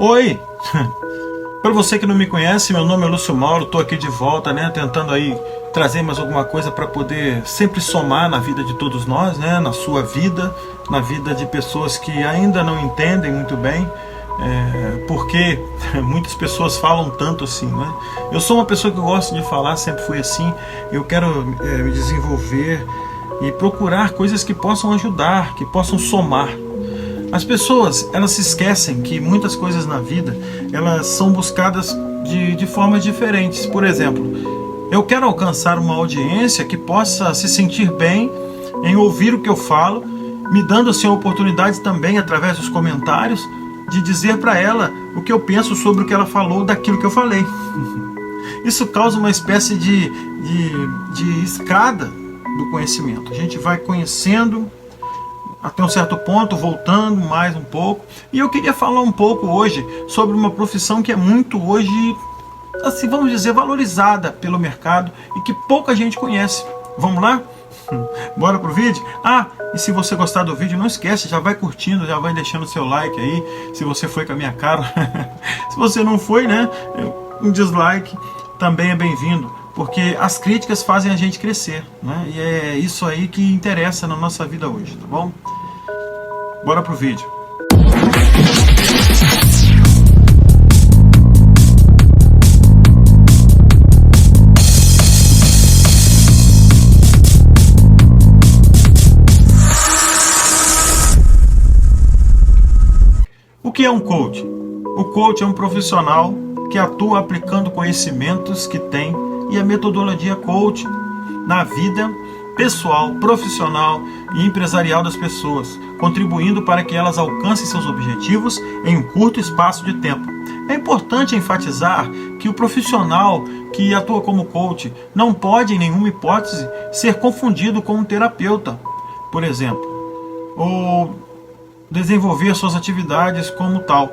Oi! Para você que não me conhece, meu nome é Lúcio Mauro, estou aqui de volta, tentando aí trazer mais alguma coisa para poder sempre somar na vida de todos nós, na sua vida, na vida de pessoas que ainda não entendem muito bem, porque muitas pessoas falam tanto assim, Eu sou uma pessoa que gosta de falar, sempre fui assim, eu quero me desenvolver e procurar coisas que possam ajudar, que possam somar. As pessoas, elas se esquecem que muitas coisas na vida, elas são buscadas de formas diferentes. Por exemplo, eu quero alcançar uma audiência que possa se sentir bem em ouvir o que eu falo, me dando assim a oportunidade também, através dos comentários, de dizer para ela o que eu penso sobre o que ela falou daquilo que eu falei. Isso causa uma espécie de escada do conhecimento. A gente vai conhecendo até um certo ponto, voltando mais um pouco. E eu queria falar um pouco hoje sobre uma profissão que é muito hoje, assim, vamos dizer, valorizada pelo mercado e que pouca gente conhece. Vamos lá? Bora pro vídeo? E se você gostar do vídeo, não esquece, já vai curtindo, já vai deixando seu like aí, se você foi com a minha cara. Se você não foi, um dislike também é bem-vindo, porque as críticas fazem a gente crescer, E é isso aí que interessa na nossa vida hoje, tá bom? Bora pro vídeo. O que é um coach? O coach é um profissional que atua aplicando conhecimentos que tem e a metodologia coach na vida pessoal, profissional e empresarial das pessoas, contribuindo para que elas alcancem seus objetivos em um curto espaço de tempo. É importante enfatizar que o profissional que atua como coach não pode, em nenhuma hipótese, ser confundido com um terapeuta, por exemplo, ou desenvolver suas atividades como tal,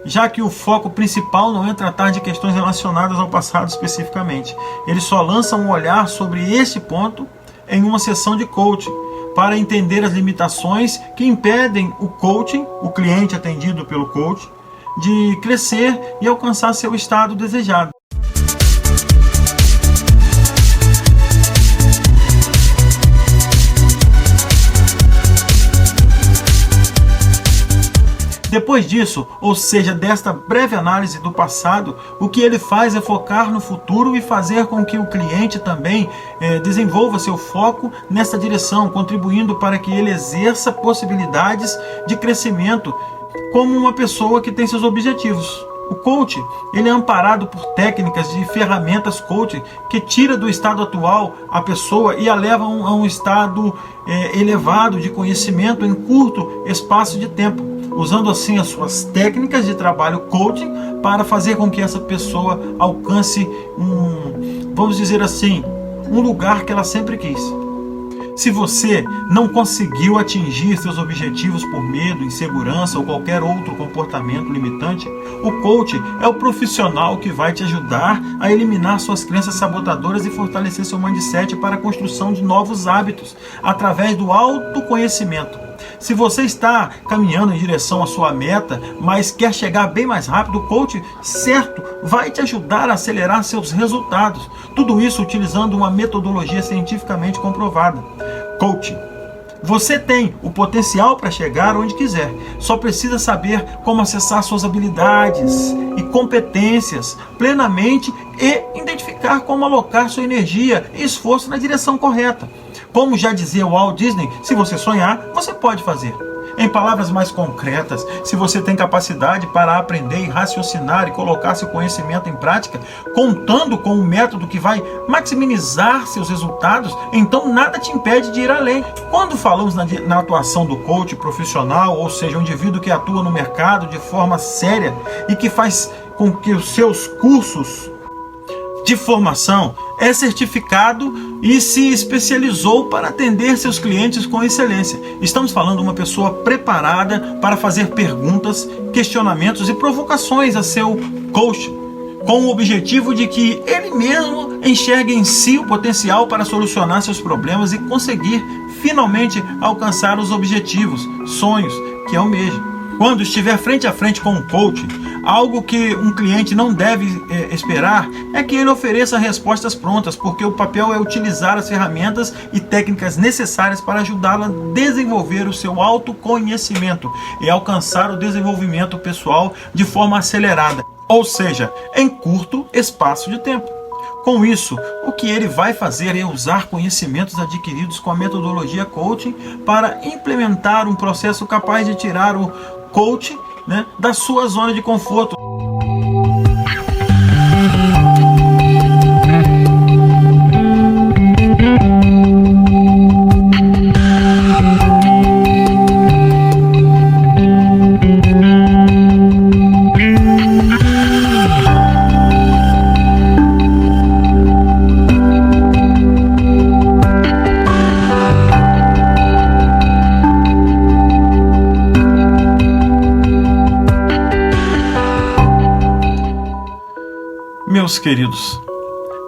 já que o foco principal não é tratar de questões relacionadas ao passado especificamente. Ele só lança um olhar sobre esse ponto em uma sessão de coaching, para entender as limitações que impedem o coaching, o cliente atendido pelo coach, de crescer e alcançar seu estado desejado. Depois disso, ou seja, desta breve análise do passado, o que ele faz é focar no futuro e fazer com que o cliente também desenvolva seu foco nessa direção, contribuindo para que ele exerça possibilidades de crescimento como uma pessoa que tem seus objetivos. O coach, ele é amparado por técnicas de ferramentas coaching que tira do estado atual a pessoa e a leva a um estado elevado de conhecimento em curto espaço de tempo, usando assim as suas técnicas de trabalho coaching para fazer com que essa pessoa alcance vamos dizer assim, um lugar que ela sempre quis. Se você não conseguiu atingir seus objetivos por medo, insegurança ou qualquer outro comportamento limitante, o coach é o profissional que vai te ajudar a eliminar suas crenças sabotadoras e fortalecer seu mindset para a construção de novos hábitos através do autoconhecimento. Se você está caminhando em direção à sua meta, mas quer chegar bem mais rápido, o coach, certo, vai te ajudar a acelerar seus resultados. Tudo isso utilizando uma metodologia cientificamente comprovada. Coaching. Você tem o potencial para chegar onde quiser. Só precisa saber como acessar suas habilidades e competências plenamente e identificar como alocar sua energia e esforço na direção correta. Como já dizia o Walt Disney, se você sonhar, você pode fazer. Em palavras mais concretas, se você tem capacidade para aprender e raciocinar e colocar seu conhecimento em prática, contando com um método que vai maximizar seus resultados, então nada te impede de ir além. Quando falamos na atuação do coach profissional, ou seja, um indivíduo que atua no mercado de forma séria e que faz com que os seus cursos de formação é certificado e se especializou para atender seus clientes com excelência. Estamos falando de uma pessoa preparada para fazer perguntas, questionamentos e provocações a seu coach, com o objetivo de que ele mesmo enxergue em si o potencial para solucionar seus problemas e conseguir finalmente alcançar os objetivos, sonhos que almeja. Quando estiver frente a frente com um coach, Algo que um cliente não deve esperar é que ele ofereça respostas prontas, porque o papel é utilizar as ferramentas e técnicas necessárias para ajudá-lo a desenvolver o seu autoconhecimento e alcançar o desenvolvimento pessoal de forma acelerada, ou seja, em curto espaço de tempo. Com isso, o que ele vai fazer é usar conhecimentos adquiridos com a metodologia coaching para implementar um processo capaz de tirar o coach, né, da sua zona de conforto. Meus queridos,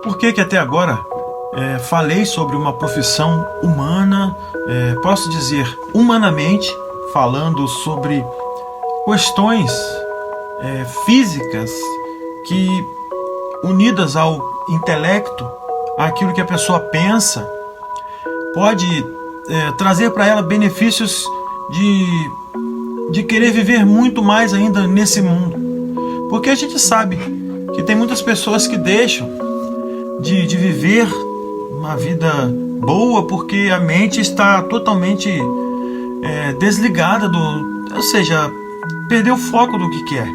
por que até agora falei sobre uma profissão humana, posso dizer humanamente, falando sobre questões físicas que, unidas ao intelecto, àquilo que a pessoa pensa, pode trazer para ela benefícios de querer viver muito mais ainda nesse mundo. Porque a gente sabe que tem muitas pessoas que deixam de viver uma vida boa porque a mente está totalmente desligada ou seja, perdeu o foco do que quer.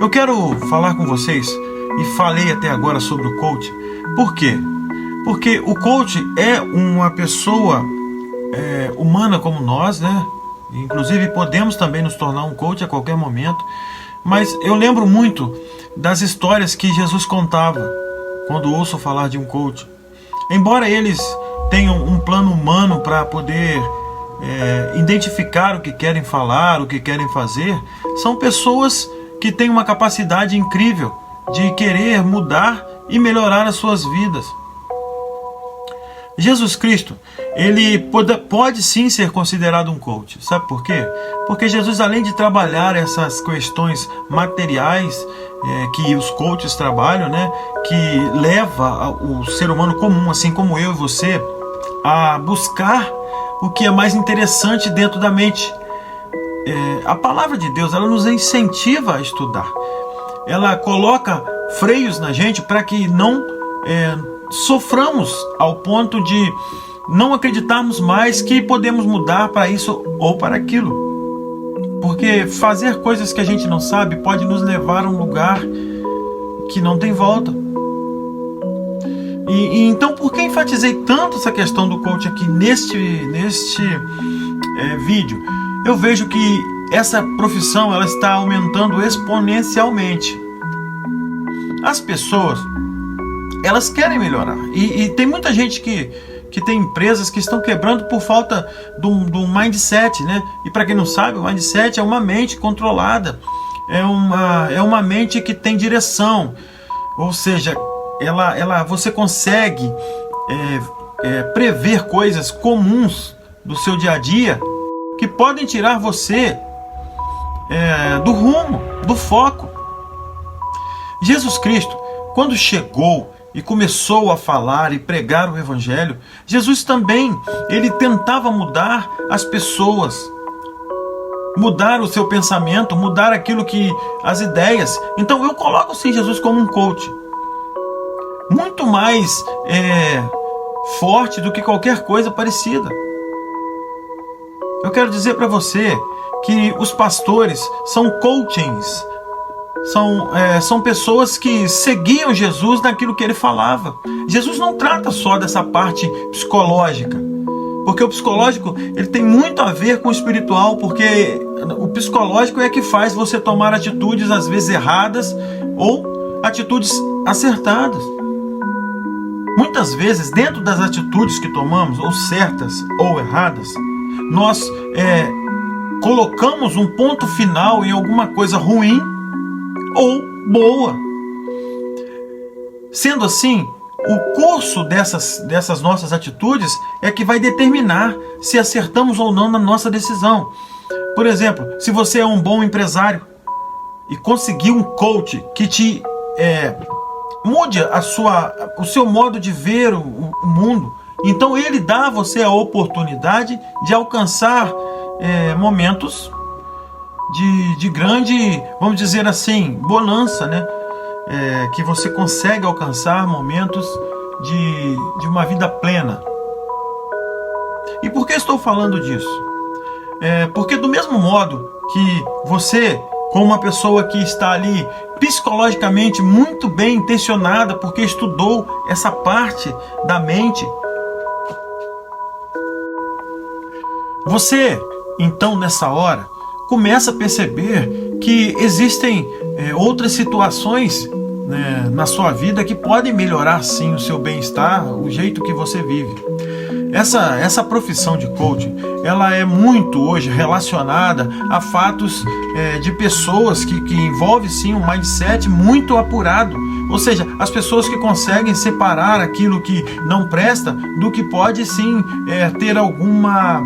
Eu quero falar com vocês, e falei até agora sobre o coach. Por quê? Porque o coach é uma pessoa humana como nós, né? Inclusive podemos também nos tornar um coach a qualquer momento. Mas eu lembro muito das histórias que Jesus contava quando ouço falar de um coach. Embora eles tenham um plano humano para poder identificar o que querem falar, o que querem fazer, são pessoas que têm uma capacidade incrível de querer mudar e melhorar as suas vidas. Jesus Cristo, ele pode sim ser considerado um coach. Sabe por quê? Porque Jesus, além de trabalhar essas questões materiais que os coaches trabalham, né, que leva o ser humano comum, assim como eu e você, a buscar o que é mais interessante dentro da mente. A palavra de Deus, ela nos incentiva a estudar. Ela coloca freios na gente para que não soframos ao ponto de não acreditarmos mais que podemos mudar para isso ou para aquilo. Porque fazer coisas que a gente não sabe pode nos levar a um lugar que não tem volta. E então, por que enfatizei tanto essa questão do coach aqui neste vídeo? Eu vejo que essa profissão ela está aumentando exponencialmente. As pessoas, elas querem melhorar. E tem muita gente que tem empresas que estão quebrando por falta do mindset, né? E para quem não sabe, o mindset é uma mente controlada. É uma mente que tem direção. Ou seja, você consegue prever coisas comuns do seu dia a dia que podem tirar você do rumo, do foco. Jesus Cristo, quando chegou e começou a falar e pregar o Evangelho, Jesus também, ele tentava mudar as pessoas, mudar o seu pensamento, mudar as ideias. Então eu coloco sim Jesus como um coach, muito mais forte do que qualquer coisa parecida. Eu quero dizer para você que os pastores são coachings, são pessoas que seguiam Jesus naquilo que ele falava. Jesus não trata só dessa parte psicológica, porque o psicológico ele tem muito a ver com o espiritual, porque o psicológico é que faz você tomar atitudes às vezes erradas ou atitudes acertadas. Muitas vezes, dentro das atitudes que tomamos, ou certas ou erradas, nós colocamos um ponto final em alguma coisa ruim ou boa. Sendo assim, o curso dessas nossas atitudes é que vai determinar se acertamos ou não na nossa decisão. Por exemplo, se você é um bom empresário e conseguir um coach que te mude o seu modo de ver o mundo, então ele dá a você a oportunidade de alcançar momentos de grande, vamos dizer assim, bonança, né? Que você consegue alcançar momentos de uma vida plena. E por que estou falando disso? Porque do mesmo modo que você, como uma pessoa que está ali psicologicamente muito bem intencionada, porque estudou essa parte da mente, você, então, nessa hora, começa a perceber que existem outras situações, né, na sua vida que podem melhorar sim o seu bem-estar, o jeito que você vive. Essa profissão de coaching, ela é muito hoje relacionada a fatos de pessoas que envolve sim um mindset muito apurado. Ou seja, as pessoas que conseguem separar aquilo que não presta do que pode sim ter alguma,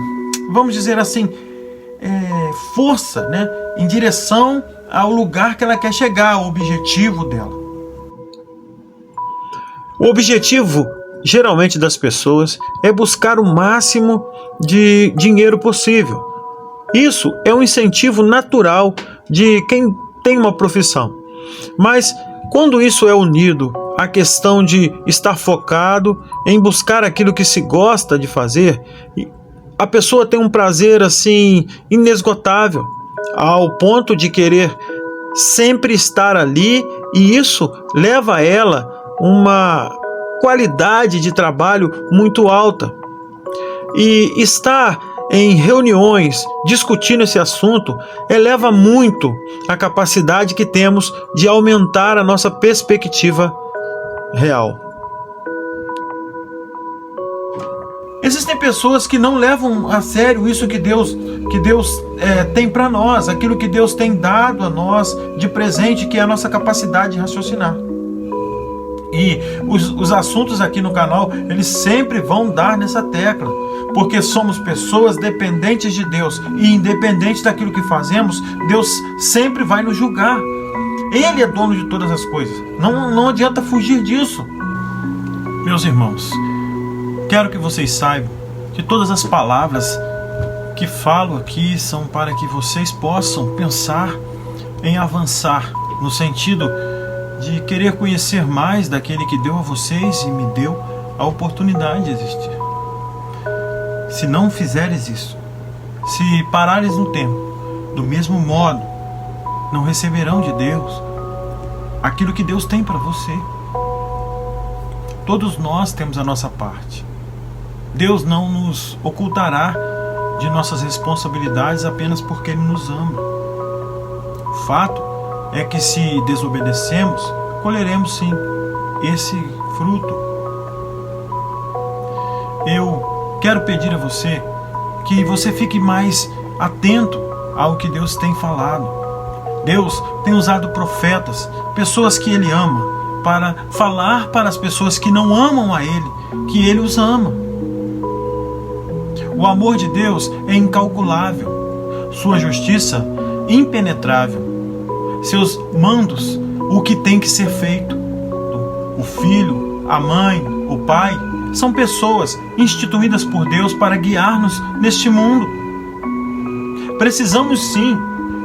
vamos dizer assim, força, né, em direção ao lugar que ela quer chegar, ao objetivo dela. O objetivo, geralmente, das pessoas é buscar o máximo de dinheiro possível. Isso é um incentivo natural de quem tem uma profissão. Mas quando isso é unido à questão de estar focado em buscar aquilo que se gosta de fazer, a pessoa tem um prazer assim inesgotável, ao ponto de querer sempre estar ali, e isso leva a ela uma qualidade de trabalho muito alta. E estar em reuniões discutindo esse assunto eleva muito a capacidade que temos de aumentar a nossa perspectiva real. Existem pessoas que não levam a sério isso que Deus tem para nós, aquilo que Deus tem dado a nós de presente, que é a nossa capacidade de raciocinar. E os assuntos aqui no canal, eles sempre vão dar nessa tecla, porque somos pessoas dependentes de Deus, e independente daquilo que fazemos, Deus sempre vai nos julgar. Ele é dono de todas as coisas, não adianta fugir disso. Meus irmãos, quero que vocês saibam que todas as palavras que falo aqui são para que vocês possam pensar em avançar, no sentido de querer conhecer mais daquele que deu a vocês e me deu a oportunidade de existir. Se não fizeres isso, se parares no tempo, do mesmo modo, não receberão de Deus aquilo que Deus tem para você. Todos nós temos a nossa parte. Deus não nos ocultará de nossas responsabilidades apenas porque Ele nos ama. O fato é que se desobedecemos, colheremos sim esse fruto. Eu quero pedir a você que você fique mais atento ao que Deus tem falado. Deus tem usado profetas, pessoas que Ele ama, para falar para as pessoas que não amam a Ele, que Ele os ama. O amor de Deus é incalculável, sua justiça impenetrável, seus mandos, o que tem que ser feito. O filho, a mãe, o pai, são pessoas instituídas por Deus para guiar-nos neste mundo. Precisamos sim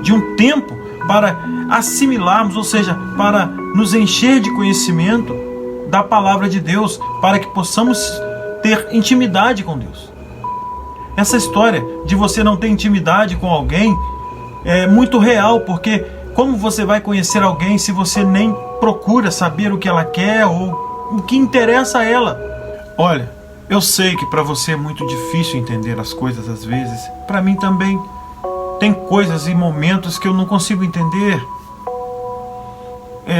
de um tempo para assimilarmos, ou seja, para nos encher de conhecimento da palavra de Deus, para que possamos ter intimidade com Deus. Essa história de você não ter intimidade com alguém é muito real, porque como você vai conhecer alguém se você nem procura saber o que ela quer ou o que interessa a ela? Olha, eu sei que para você é muito difícil entender as coisas às vezes. Para mim também. Tem coisas e momentos que eu não consigo entender.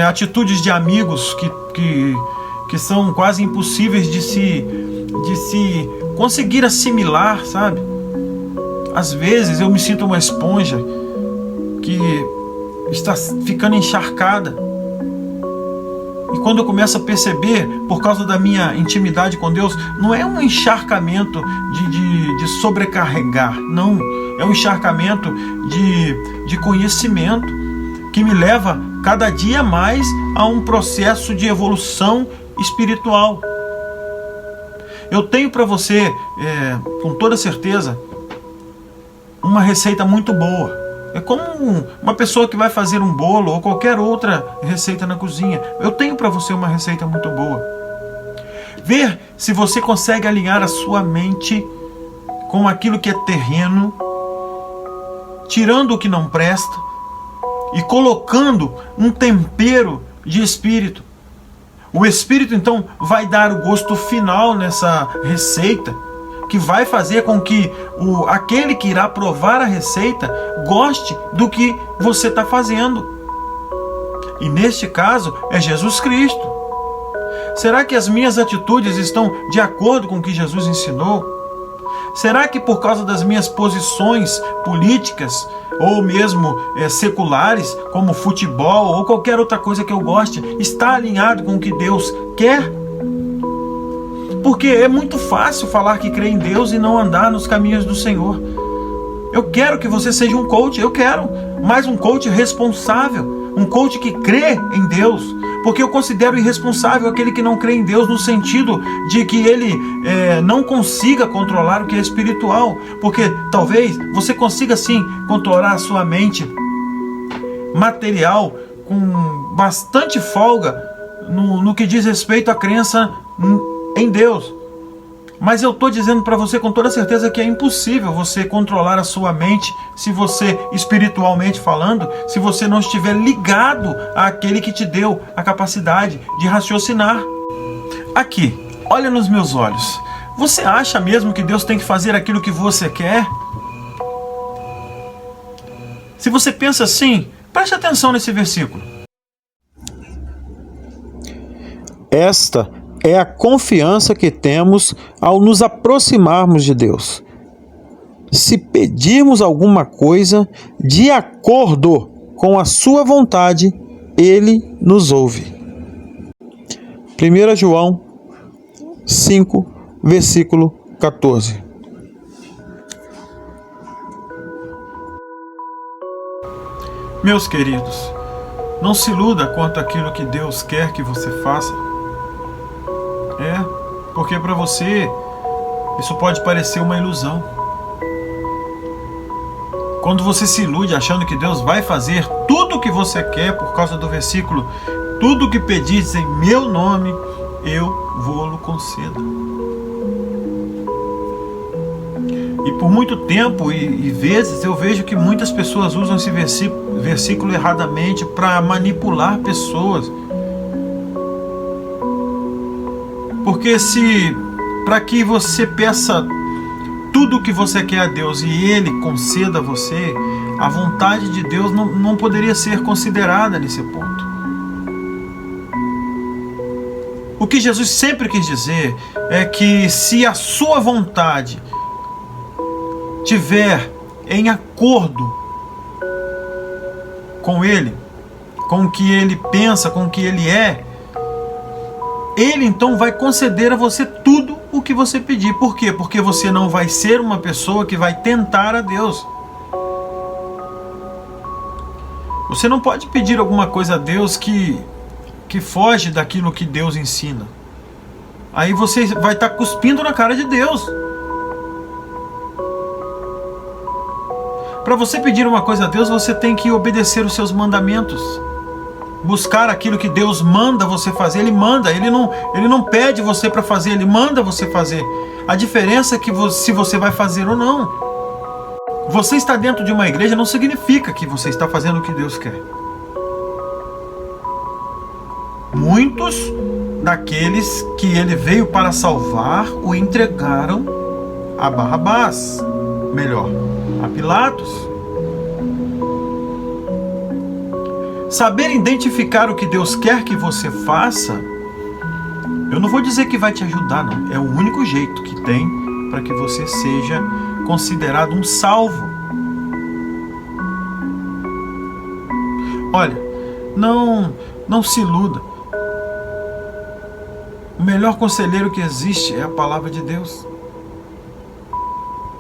Atitudes de amigos que são quase impossíveis de se conseguir assimilar, sabe? Às vezes eu me sinto uma esponja que está ficando encharcada. E quando eu começo a perceber, por causa da minha intimidade com Deus, não é um encharcamento de sobrecarregar, não. É um encharcamento de conhecimento. que me leva cada dia mais a um processo de evolução espiritual. Eu tenho para você, com toda certeza, uma receita muito boa. É como uma pessoa que vai fazer um bolo ou qualquer outra receita na cozinha. Eu tenho para você uma receita muito boa. Ver se você consegue alinhar a sua mente com aquilo que é terreno, tirando o que não presta e colocando um tempero de espírito. O espírito então vai dar o gosto final nessa receita, que vai fazer com que aquele que irá provar a receita goste do que você está fazendo. E neste caso é Jesus Cristo. Será que as minhas atitudes estão de acordo com o que Jesus ensinou? Será que por causa das minhas posições políticas ou mesmo seculares, como futebol ou qualquer outra coisa que eu goste, está alinhado com o que Deus quer? Porque é muito fácil falar que crê em Deus e não andar nos caminhos do Senhor. Eu quero que você seja um coach, eu quero, mas um coach responsável, um coach que crê em Deus, porque eu considero irresponsável aquele que não crê em Deus no sentido de que ele não consiga controlar o que é espiritual, porque talvez você consiga sim controlar a sua mente material com bastante folga no que diz respeito à crença em Deus. Mas eu estou dizendo para você com toda certeza que é impossível você controlar a sua mente se você, espiritualmente falando, se você não estiver ligado àquele que te deu a capacidade de raciocinar. Aqui, olha nos meus olhos. Você acha mesmo que Deus tem que fazer aquilo que você quer? Se você pensa assim, preste atenção nesse versículo. Esta é a confiança que temos ao nos aproximarmos de Deus. Se pedirmos alguma coisa de acordo com a sua vontade, Ele nos ouve. 1 João 5, versículo 14. Meus queridos, não se iluda quanto àquilo que Deus quer que você faça. Porque para você isso pode parecer uma ilusão. Quando você se ilude achando que Deus vai fazer tudo o que você quer por causa do versículo, tudo o que pedis em meu nome, eu vou-lo conceder. E por muito tempo e vezes eu vejo que muitas pessoas usam esse versículo erradamente para manipular pessoas. Porque se para que você peça tudo o que você quer a Deus e Ele conceda a você, a vontade de Deus não poderia ser considerada nesse ponto. O que Jesus sempre quis dizer é que se a sua vontade tiver em acordo com Ele, com o que Ele pensa, com o que Ele é, Ele então vai conceder a você tudo o que você pedir. Por quê? Porque você não vai ser uma pessoa que vai tentar a Deus. Você não pode pedir alguma coisa a Deus que foge daquilo que Deus ensina. Aí você vai estar cuspindo na cara de Deus. Para você pedir uma coisa a Deus, você tem que obedecer os seus mandamentos. Buscar aquilo que Deus manda você fazer. Ele manda, Ele não pede você para fazer, Ele manda você fazer. A diferença é que se você vai fazer ou não. Você estar dentro de uma igreja não significa que você está fazendo o que Deus quer. Muitos daqueles que Ele veio para salvar o entregaram a Barrabás, melhor, a Pilatos. Saber identificar o que Deus quer que você faça, eu não vou dizer que vai te ajudar, não. É o único jeito que tem para que você seja considerado um salvo. Olha, não se iluda. O melhor conselheiro que existe é a palavra de Deus.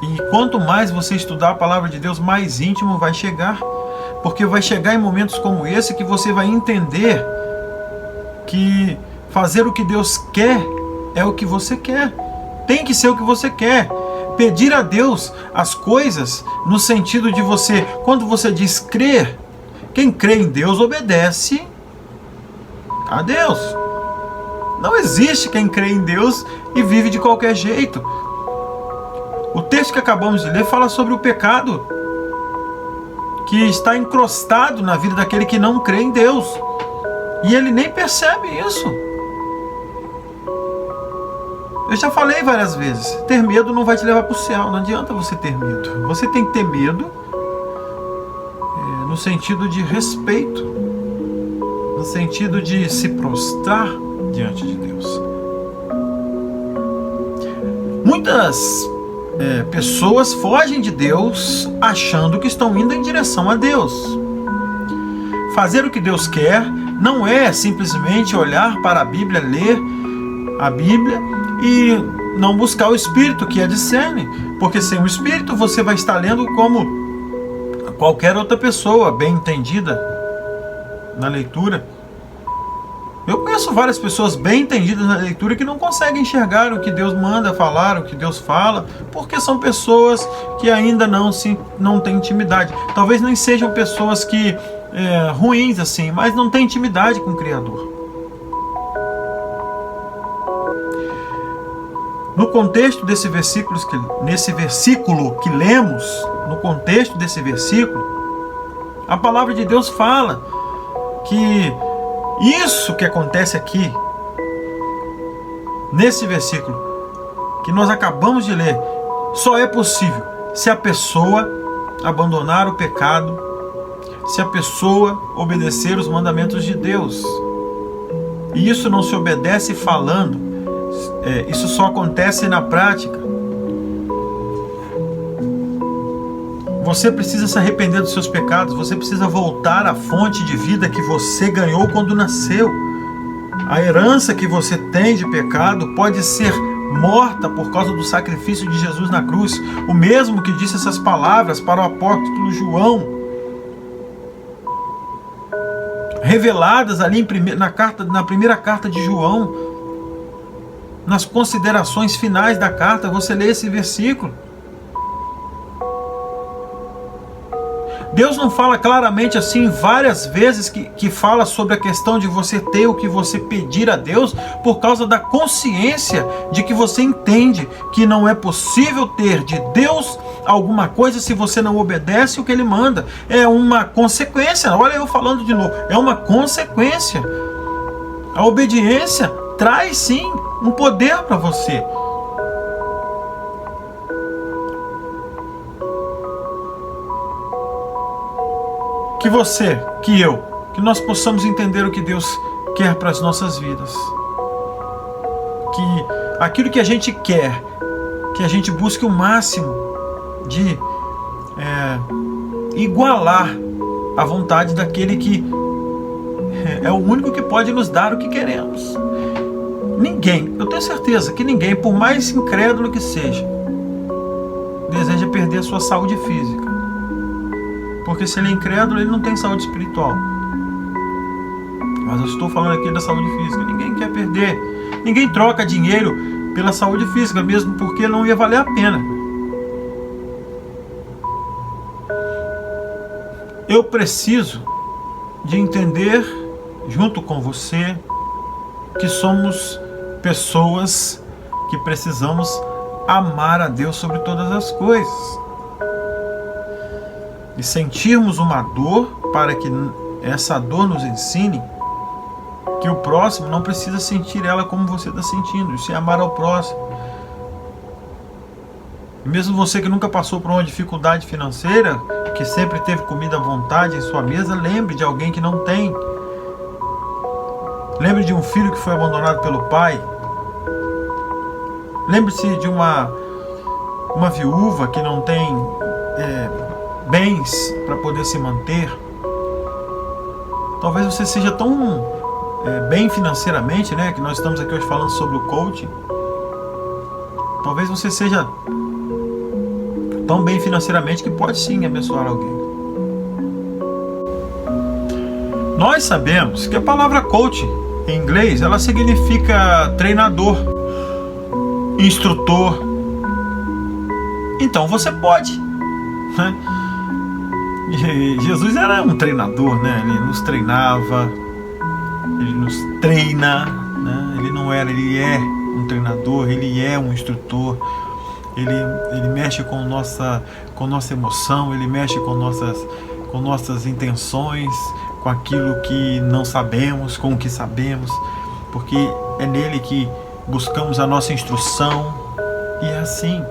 E quanto mais você estudar a palavra de Deus, mais íntimo vai chegar. porque vai chegar em momentos como esse que você vai entender que fazer o que Deus quer é o que você quer. Tem que ser o que você quer. Pedir a Deus as coisas no sentido de você, quando você diz crer, quem crê em Deus obedece a Deus. Não existe quem crê em Deus e vive de qualquer jeito. O texto que acabamos de ler fala sobre o pecado que está encrostado na vida daquele que não crê em Deus. E ele nem percebe isso. Eu já falei várias vezes, ter medo não vai te levar para o céu, não adianta você ter medo. Você tem que ter medo no sentido de respeito, no sentido de se prostrar diante de Deus. Muitas pessoas fogem de Deus achando que estão indo em direção a Deus. Fazer o que Deus quer não é simplesmente olhar para a Bíblia, ler a Bíblia e não buscar o Espírito que a discerne, porque sem o Espírito você vai estar lendo como qualquer outra pessoa bem entendida na leitura. Eu conheço várias pessoas bem entendidas na leitura que não conseguem enxergar o que Deus manda falar, o que Deus fala, porque são pessoas que ainda não têm intimidade. Talvez nem sejam pessoas que ruins assim, mas não têm intimidade com o Criador. No contexto desse versículo, nesse versículo que lemos, no contexto desse versículo, a palavra de Deus fala que isso que acontece aqui, nesse versículo que nós acabamos de ler, só é possível se a pessoa abandonar o pecado, se a pessoa obedecer os mandamentos de Deus. E isso não se obedece falando, isso só acontece na prática. Você precisa se arrepender dos seus pecados, você precisa voltar à fonte de vida que você ganhou quando nasceu. A herança que você tem de pecado pode ser morta por causa do sacrifício de Jesus na cruz. O mesmo que disse essas palavras para o apóstolo João, reveladas ali na primeira carta de João, nas considerações finais da carta, você lê esse versículo. Deus não fala claramente assim várias vezes que fala sobre a questão de você ter o que você pedir a Deus por causa da consciência de que você entende que não é possível ter de Deus alguma coisa se você não obedece o que Ele manda. É uma consequência, olha eu falando de novo, é uma consequência. A obediência traz sim um poder para você. Que você, que nós possamos entender o que Deus quer para as nossas vidas. Que aquilo que a gente quer, que a gente busque o máximo de igualar a vontade daquele que é o único que pode nos dar o que queremos. Ninguém, eu tenho certeza que ninguém, por mais incrédulo que seja, deseja perder a sua saúde física. Porque se ele é incrédulo, ele não tem saúde espiritual. Mas eu estou falando aqui da saúde física. Ninguém quer perder. Ninguém troca dinheiro pela saúde física, mesmo porque não ia valer a pena. Eu preciso de entender, junto com você, que somos pessoas que precisamos amar a Deus sobre todas as coisas. E sentirmos uma dor para que essa dor nos ensine que o próximo não precisa sentir ela como você está sentindo. Isso é amar ao próximo. E mesmo você que nunca passou por uma dificuldade financeira, que sempre teve comida à vontade em sua mesa, lembre de alguém que não tem. Lembre de um filho que foi abandonado pelo pai. Lembre-se de uma viúva que não tem bens para poder se manter. Talvez você seja tão bem financeiramente, né? Que nós estamos aqui hoje falando sobre o coaching. Talvez você seja tão bem financeiramente que pode sim abençoar alguém. Nós sabemos que a palavra coach em inglês, ela significa treinador, instrutor. Então você pode, né? E Jesus era um treinador, né? Ele nos treinava, ele nos treina, né? Ele é um treinador, ele é um instrutor. Ele mexe com nossa emoção, ele mexe com nossas intenções, com aquilo que não sabemos, com o que sabemos, porque é nele que buscamos a nossa instrução. E é assim.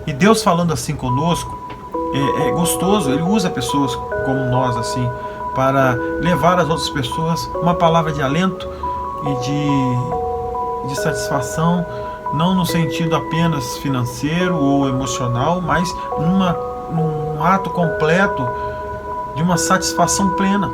E Deus falando assim conosco é gostoso. Ele usa pessoas como nós assim para levar às outras pessoas uma palavra de alento e de satisfação, não no sentido apenas financeiro ou emocional, mas num ato completo de uma satisfação plena.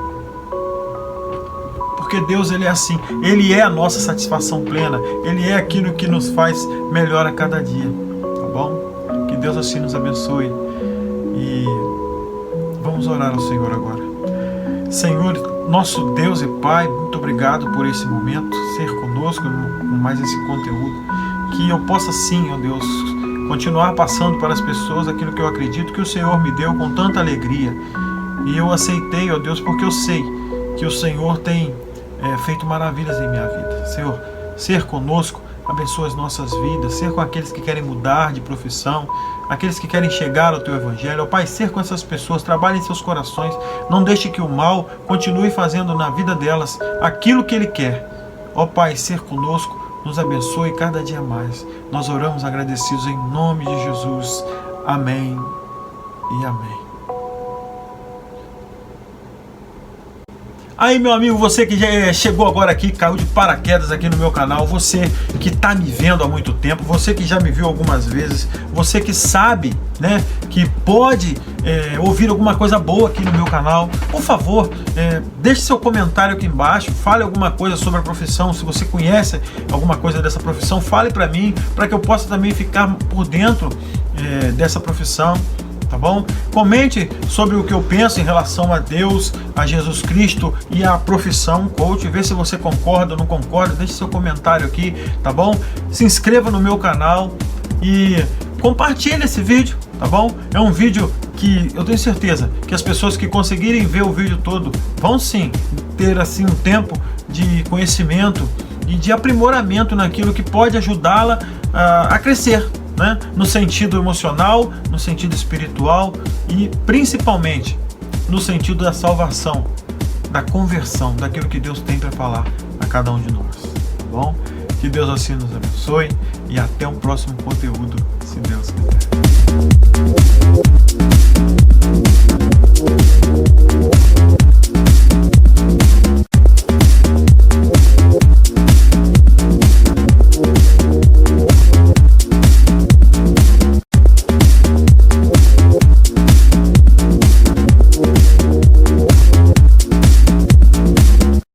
Porque Deus, ele é assim, ele é a nossa satisfação plena, ele é aquilo que nos faz melhor a cada dia, tá bom? Que Deus assim nos abençoe e vamos orar ao Senhor agora. Senhor, nosso Deus e Pai, muito obrigado por esse momento, ser conosco com mais esse conteúdo, que eu possa sim, ó Deus, continuar passando para as pessoas aquilo que eu acredito que o Senhor me deu com tanta alegria, e eu aceitei, ó Deus, porque eu sei que o Senhor tem feito maravilhas em minha vida. Senhor, ser conosco, abençoa as nossas vidas, ser com aqueles que querem mudar de profissão, aqueles que querem chegar ao Teu Evangelho. Ó Pai, ser com essas pessoas, trabalhe em seus corações, não deixe que o mal continue fazendo na vida delas aquilo que Ele quer. Ó Pai, ser conosco, nos abençoe cada dia mais. Nós oramos agradecidos em nome de Jesus. Amém e amém. Aí, meu amigo, você que já chegou agora aqui, caiu de paraquedas aqui no meu canal, você que está me vendo há muito tempo, você que já me viu algumas vezes, você que sabe, né, que pode ouvir alguma coisa boa aqui no meu canal, por favor, deixe seu comentário aqui embaixo, fale alguma coisa sobre a profissão. Se você conhece alguma coisa dessa profissão, fale para mim, para que eu possa também ficar por dentro dessa profissão. Tá bom? Comente sobre o que eu penso em relação a Deus, a Jesus Cristo e a profissão coach. Vê se você concorda ou não concorda. Deixe seu comentário aqui, tá bom? Se inscreva no meu canal e compartilhe esse vídeo, tá bom? É um vídeo que eu tenho certeza que as pessoas que conseguirem ver o vídeo todo vão sim ter assim um tempo de conhecimento e de aprimoramento naquilo que pode ajudá-la a crescer, né? No sentido emocional, no sentido espiritual e principalmente no sentido da salvação, da conversão, daquilo que Deus tem para falar a cada um de nós, tá bom? Que Deus assim nos abençoe e até um próximo conteúdo, se Deus quiser.